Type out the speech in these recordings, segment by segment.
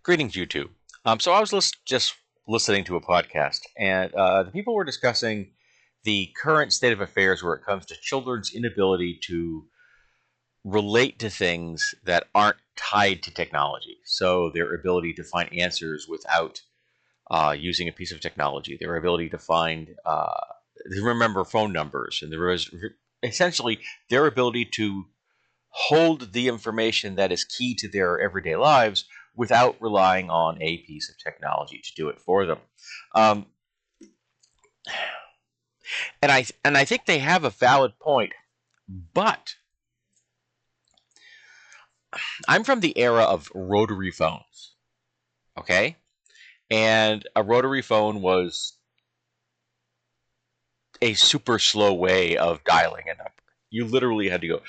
Greetings, YouTube. So I was just listening to a podcast, and the people were discussing the current state of affairs where it comes to children's inability to relate to things that aren't tied to technology. So their ability to find answers without using a piece of technology, their ability to remember phone numbers, and essentially their ability to hold the information that is key to their everyday lives without relying on a piece of technology to do it for them. Um, and I think they have a valid point, but I'm from the era of rotary phones, okay? And a rotary phone was a super slow way of dialing a number. You literally had to go,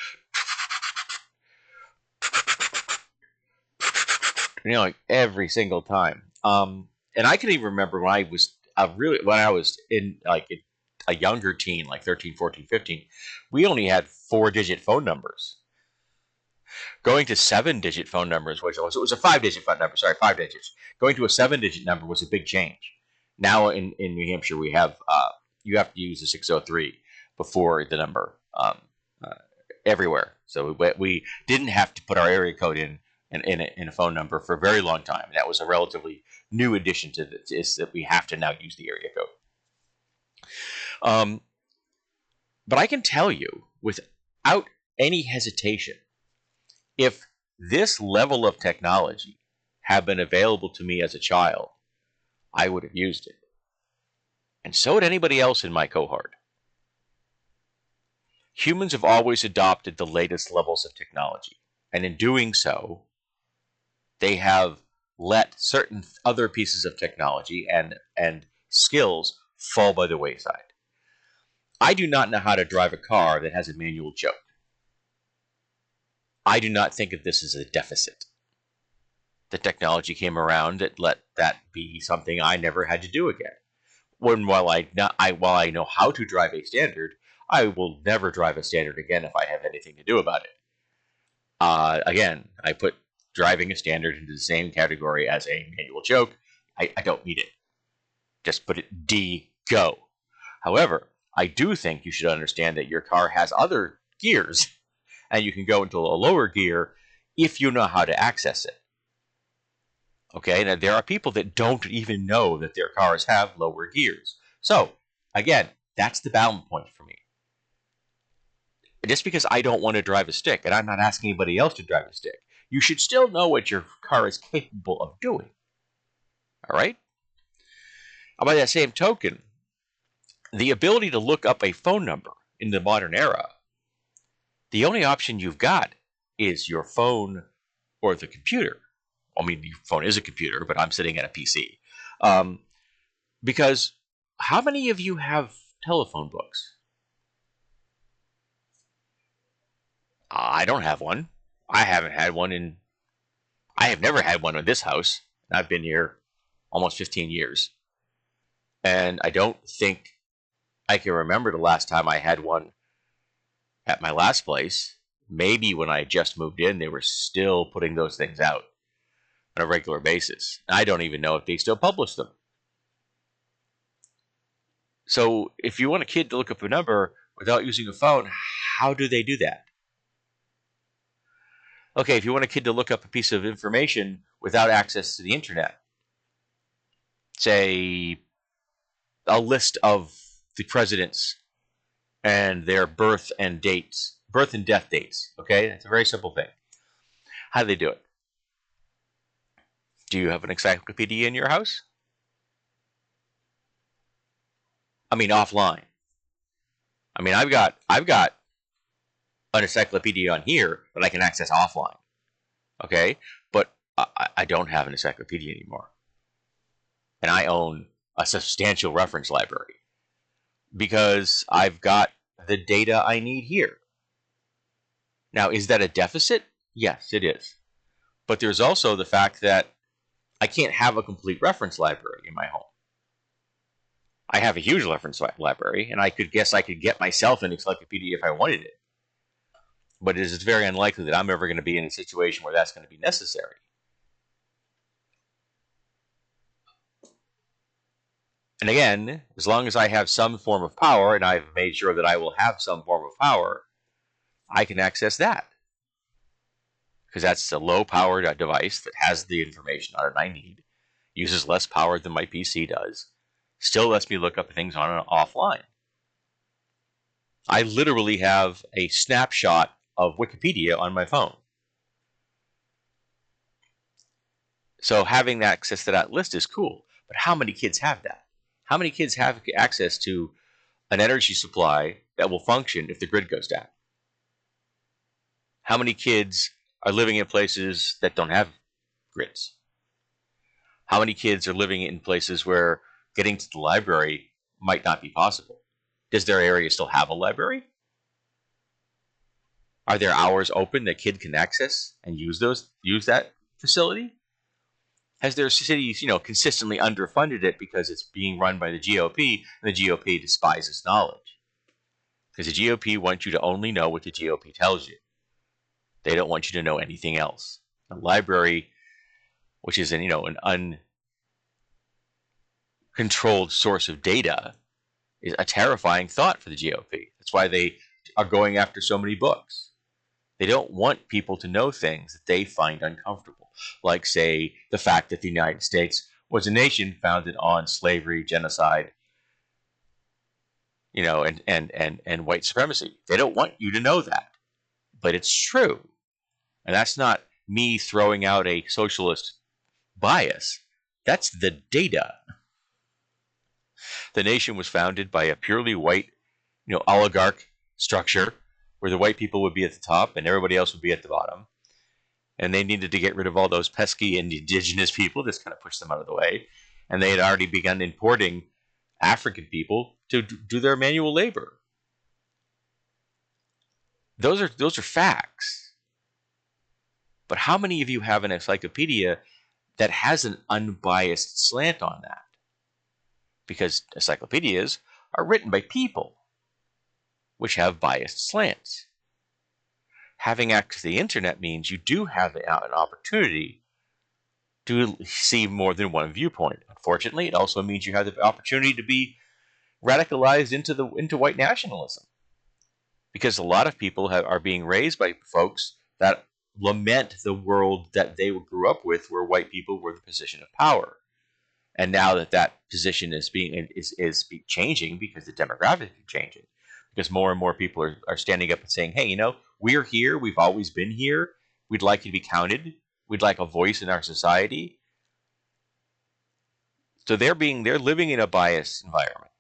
like every single time. And I can even remember when I was in like a younger teen, like 13, 14, 15, we only had 4-digit phone numbers. Going to 7-digit phone numbers, it was a 5-digit phone number, sorry, 5 digits. Going to a 7-digit number was a big change. Now in New Hampshire, we have, you have to use the 603 before the number everywhere. So we didn't have to put our area code in a phone number for a very long time. That was a relatively new addition to this, is that we have to now use the area code. But I can tell you without any hesitation, if this level of technology had been available to me as a child, I would have used it. And so would anybody else in my cohort. Humans have always adopted the latest levels of technology, and in doing so, they have let certain other pieces of technology and skills fall by the wayside. I do not know how to drive a car that has a manual choke. I do not think of this as a deficit. The technology came around that let that be something I never had to do again. While I know how to drive a standard, I will never drive a standard again if I have anything to do about it. Again, I put driving a standard into the same category as a manual choke. I don't need it. Just put it D, go. However, I do think you should understand that your car has other gears, and you can go into a lower gear if you know how to access it. Okay, now there are people that don't even know that their cars have lower gears. So, again, that's the balance point for me. Just because I don't want to drive a stick, and I'm not asking anybody else to drive a stick, you should still know what your car is capable of doing. All right? By that same token, the ability to look up a phone number in the modern era, the only option you've got is your phone or the computer. I mean, your phone is a computer, but I'm sitting at a PC. Because how many of you have telephone books? I don't have one. I have never had one in this house. I've been here almost 15 years. And I don't think I can remember the last time I had one at my last place. Maybe when I just moved in, they were still putting those things out on a regular basis. I don't even know if they still publish them. So if you want a kid to look up a number without using a phone, how do they do that? Okay, if you want a kid to look up a piece of information without access to the internet, say a list of the presidents and their birth and death dates, okay? That's a very simple thing. How do they do it? Do you have an encyclopedia in your house? I mean, offline. I mean, I've got an encyclopedia on here that I can access offline, okay? But I don't have an encyclopedia anymore. And I own a substantial reference library because I've got the data I need here. Now, is that a deficit? Yes, it is. But there's also the fact that I can't have a complete reference library in my home. I have a huge reference library, and I could get myself an encyclopedia if I wanted it. But it is very unlikely that I'm ever going to be in a situation where that's going to be necessary. And again, as long as I have some form of power, and I've made sure that I will have some form of power, I can access that. Because that's a low-powered device that has the information on it I need, uses less power than my PC does, still lets me look up things on and offline. I literally have a snapshot of Wikipedia on my phone. So having access to that list is cool. But how many kids have that? How many kids have access to an energy supply that will function if the grid goes down? How many kids are living in places that don't have grids? How many kids are living in places where getting to the library might not be possible? Does their area still have a library? Are there hours open that kid can access and use that facility? Has their cities, consistently underfunded it because it's being run by the GOP, and the GOP despises knowledge? Because the GOP wants you to only know what the GOP tells you. They don't want you to know anything else. A library, which is an uncontrolled source of data, is a terrifying thought for the GOP. That's why they are going after so many books. They don't want people to know things that they find uncomfortable, like, say, the fact that the United States was a nation founded on slavery, genocide, and white supremacy. They don't want you to know that, but it's true. And that's not me throwing out a socialist bias. That's the data. The nation was founded by a purely white, oligarch structure where the white people would be at the top and everybody else would be at the bottom. And they needed to get rid of all those pesky indigenous people, just kind of push them out of the way. And they had already begun importing African people to do their manual labor. Those are facts. But how many of you have an encyclopedia that has an unbiased slant on that? Because encyclopedias are written by people, which have biased slants. Having access to the internet means you do have an opportunity to see more than one viewpoint. Unfortunately, it also means you have the opportunity to be radicalized into white nationalism, because a lot of people are being raised by folks that lament the world that they grew up with, where white people were in the position of power. And now that position is changing because the demographics are changing, because more and more people are standing up and saying, hey, we're here, we've always been here, we'd like you to be counted, we'd like a voice in our society. So they're living in a biased environment.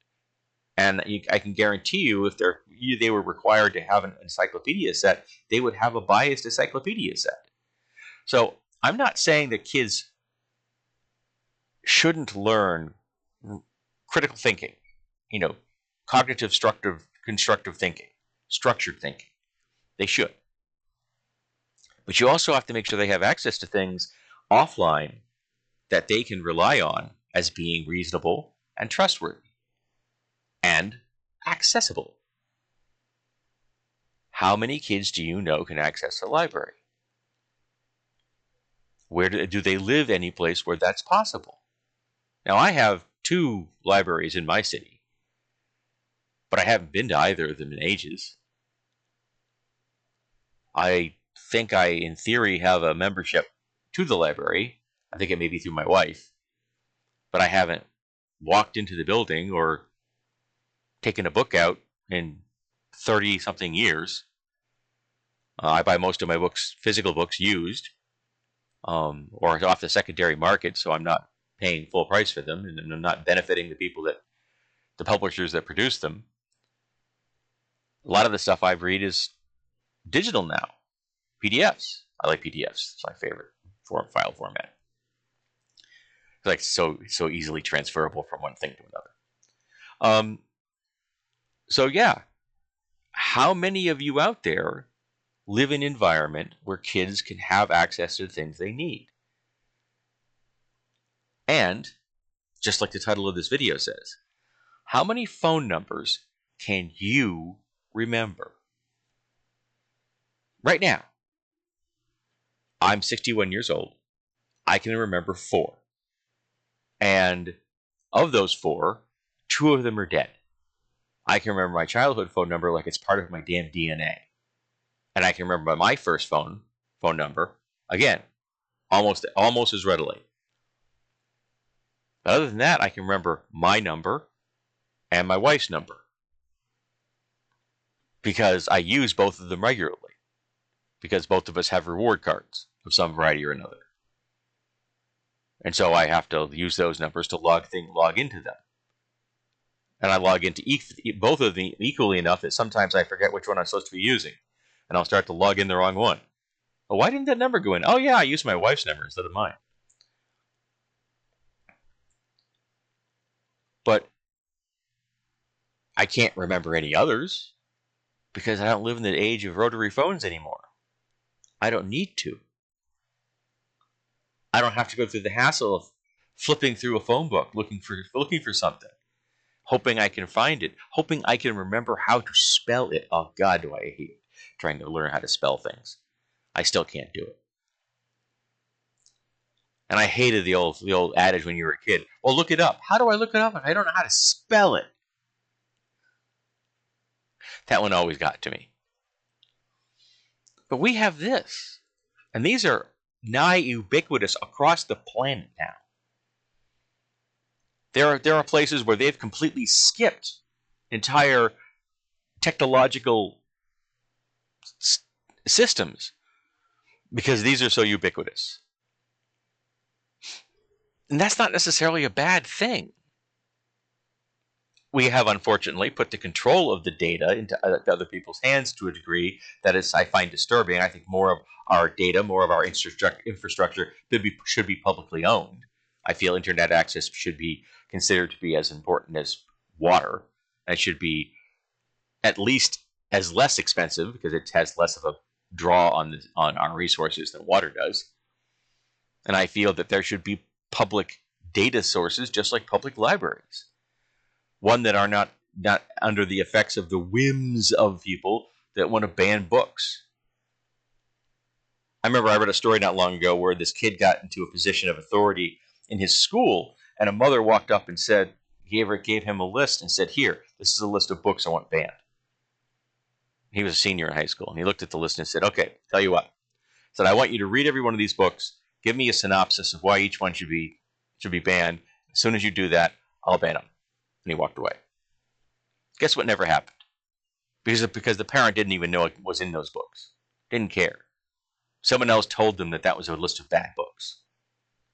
And I can guarantee you, if they were required to have an encyclopedia set, they would have a biased encyclopedia set. So I'm not saying that kids shouldn't learn critical thinking, cognitive, constructive thinking, structured thinking. They should. But you also have to make sure they have access to things offline that they can rely on as being reasonable and trustworthy and accessible. How many kids do you know can access a library? Where do they live any place where that's possible? Now, I have 2 libraries in my city, but I haven't been to either of them in ages. I think I, in theory, have a membership to the library. I think it may be through my wife, but I haven't walked into the building or taken a book out in 30-something years. I buy most of my books, physical books, used, or off the secondary market, so I'm not paying full price for them, and I'm not benefiting the publishers that produce them. A lot of the stuff I read is digital now. PDFs. I like PDFs. It's my favorite file format. It's like so easily transferable from one thing to another. So yeah, how many of you out there live in an environment where kids can have access to the things they need? And, just like the title of this video says, how many phone numbers can you remember? Right now, I'm 61 years old. I can remember 4. And of those 4, 2 of them are dead. I can remember my childhood phone number like it's part of my damn DNA. And I can remember my first phone number, again, almost as readily. But other than that, I can remember my number and my wife's number, because I use both of them regularly, because both of us have reward cards of some variety or another. And so I have to use those numbers to log into them. And I log into both of them equally enough that sometimes I forget which one I'm supposed to be using. And I'll start to log in the wrong one. Oh, why didn't that number go in? Oh, yeah, I used my wife's number instead of mine. But I can't remember any others because I don't live in the age of rotary phones anymore. I don't need to. I don't have to go through the hassle of flipping through a phone book looking for something, hoping I can find it, hoping I can remember how to spell it. Oh God, do I hate trying to learn how to spell things. I still can't do it. And I hated the old adage when you were a kid. Well, look it up. How do I look it up if I don't know how to spell it? That one always got to me. But we have this. And these are nigh ubiquitous across the planet now. There are places where they've completely skipped entire technological systems because these are so ubiquitous. And that's not necessarily a bad thing. We have, unfortunately, put the control of the data into other people's hands to a degree that is, I find, disturbing. I think more of our data, more of our infrastructure should be publicly owned. I feel internet access should be considered to be as important as water. And it should be at least as less expensive because it has less of a draw on our resources than water does. And I feel that there should be public data sources just like public libraries. One that are not under the effects of the whims of people that want to ban books. I remember I read a story not long ago where this kid got into a position of authority in his school, and a mother walked up and said, gave him a list and said, "Here, this is a list of books I want banned." He was a senior in high school, and he looked at the list and said, "Okay, tell you what," said, "I want you to read every one of these books. Give me a synopsis of why each one should be banned. As soon as you do that, I'll ban them." And he walked away. Guess what never happened? Because the parent didn't even know it was in those books. Didn't care. Someone else told them that was a list of bad books.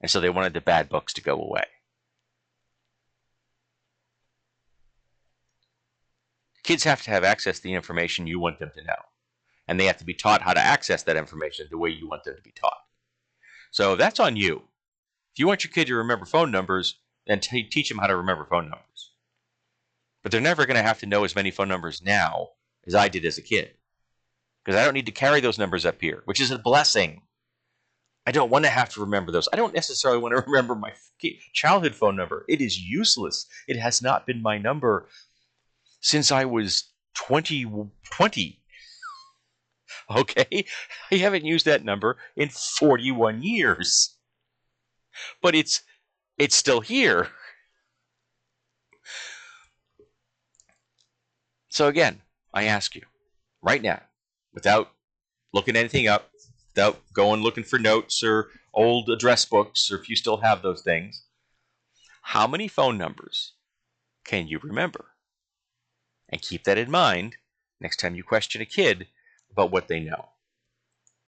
And so they wanted the bad books to go away. Kids have to have access to the information you want them to know. And they have to be taught how to access that information the way you want them to be taught. So that's on you. If you want your kid to remember phone numbers, then teach them how to remember phone numbers. But they're never going to have to know as many phone numbers now as I did as a kid. Because I don't need to carry those numbers up here, which is a blessing. I don't want to have to remember those. I don't necessarily want to remember my childhood phone number. It is useless. It has not been my number since I was 20. Okay? I haven't used that number in 41 years. But it's still here. So again, I ask you, right now, without looking anything up, without going looking for notes or old address books, or if you still have those things, how many phone numbers can you remember? And keep that in mind next time you question a kid about what they know.